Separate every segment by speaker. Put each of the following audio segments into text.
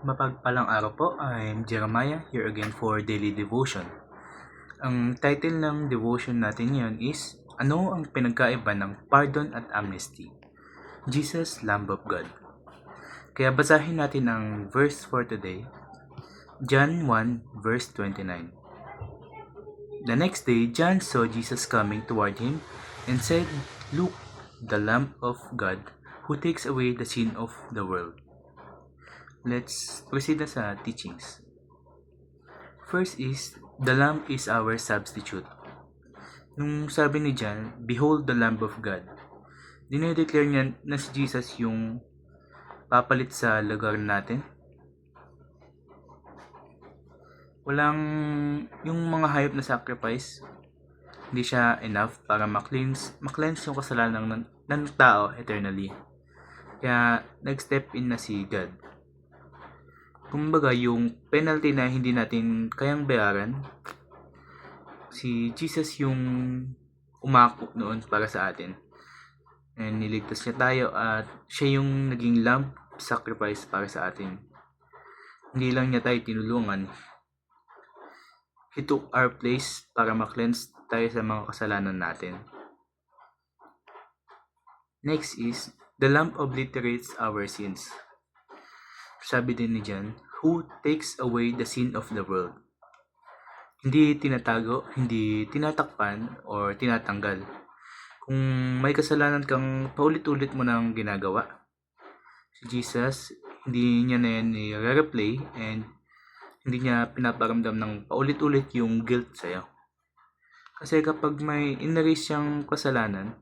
Speaker 1: Mapagpalang araw po, I'm Jeremiah, here again for Daily Devotion. Ang title ng devotion natin ngayon is, Ano ang pinagkaiba ng pardon at amnesty? Jesus, Lamb of God. Kaya basahin natin ang verse for today, John 1 verse 29. The next day, John saw Jesus coming toward him and said, Look, the Lamb of God who takes away the sin of the world. Let's proceed na sa teachings. First is, the Lamb is our substitute. Nung sabi ni John, Behold the Lamb of God, dinedeclare niya na si Jesus yung papalit sa lugar natin. Walang yung mga hayop na sacrifice, hindi siya enough para ma-cleanse yung kasalanan ng tao eternally. Kaya nag-step in na si God. Kumbaga, yung penalty na hindi natin kayang bayaran, si Jesus yung umako noon para sa atin. And niligtas niya tayo at siya yung naging lamb sacrifice para sa atin. Hindi lang niya tayo tinulungan. He took our place para ma-cleanse tayo sa mga kasalanan natin. Next is, the lamb obliterates our sins. Sabi din ni John, who takes away the sin of the world. Hindi tinatago, hindi tinatakpan, or tinatanggal. Kung may kasalanan kang paulit-ulit mo nang ginagawa, si Jesus, hindi niya na yan i-replay and hindi niya pinaparamdam ng paulit-ulit yung guilt sa'yo. Kasi kapag may in-erase siyang kasalanan,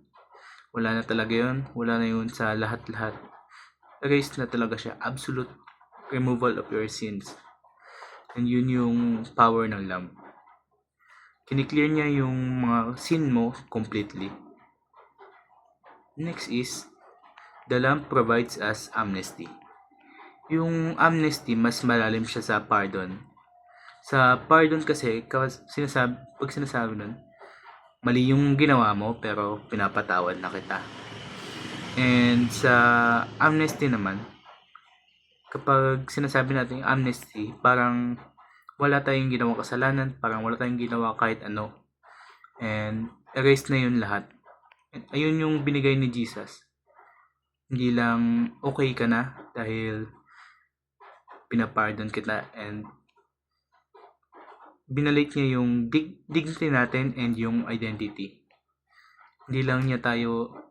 Speaker 1: wala na talaga yun, wala na yun sa lahat-lahat. Erase na talaga siya, absolute removal of your sins. And yun yung power ng Lamb. Kiniklear niya yung mga sin mo completely. Next is, the Lamb provides us amnesty. Yung amnesty, mas malalim siya sa pardon. Sa pardon kasi, pag sinasabi nun, mali yung ginawa mo pero pinapatawad na kita. And sa amnesty naman, kapag sinasabi natin amnesty, parang wala tayong ginawang kasalanan, parang wala tayong ginawa kahit ano. And erase na yun lahat. And ayun yung binigay ni Jesus. Hindi lang okay ka na dahil pinapardon kita and binalik niya yung dignity natin and yung identity. Hindi lang tayo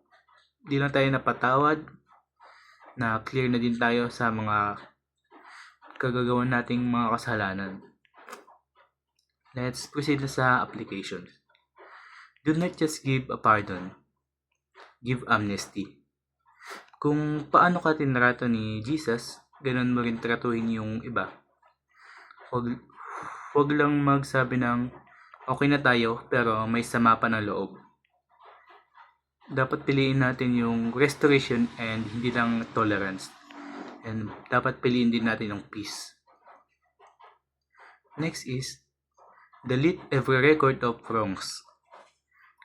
Speaker 1: napatawad, na clear na din tayo sa mga kagagawan nating mga kasalanan. Let's proceed na sa application. Do not just give a pardon, give amnesty. Kung paano ka tinrato ni Jesus, ganun mo rin tratuhin yung iba. Huwag lang magsabi ng okay na tayo pero may sama pa ng loob. Dapat piliin natin yung restoration and hindi lang tolerance. And dapat piliin din natin yung peace. Next is, delete every record of wrongs.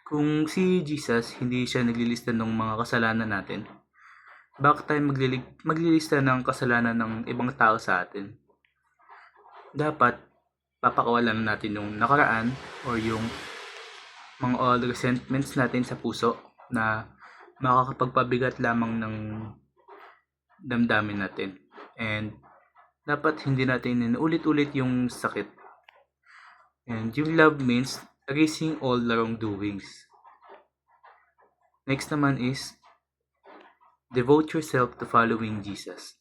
Speaker 1: Kung si Jesus, hindi siya naglilista ng mga kasalanan natin, bakit tayo maglilista ng kasalanan ng ibang tao sa atin? Dapat, papakawalan natin yung nakaraan or yung mga old resentments natin sa puso na makakapagpabigat lamang ng damdamin natin. And dapat hindi natin inuulit-ulit yung sakit. And yung love means erasing all the wrongdoings. Next naman is, devote yourself to following Jesus.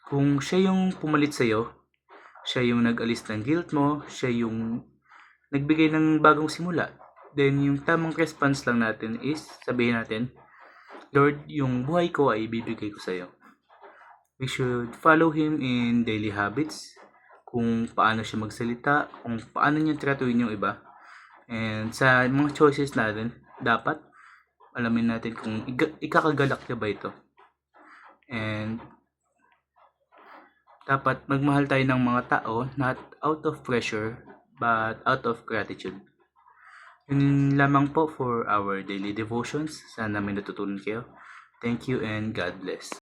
Speaker 1: Kung siya yung pumalit sa'yo, siya yung nag-alis ng guilt mo, siya yung nagbigay ng bagong simula, then yung tamang response lang natin is sabihin natin, Lord, yung buhay ko ay ibibigay ko sa'yo. We should follow Him in daily habits, kung paano siya magsalita, kung paano niya tratuhin yung iba. And sa mga choices natin, dapat alamin natin kung ikakagalak niya ba ito. And dapat magmahal tayo ng mga tao, not out of pressure, but out of gratitude. Yun lamang po for our daily devotions. Sana may natutunan kayo. Thank you and God bless.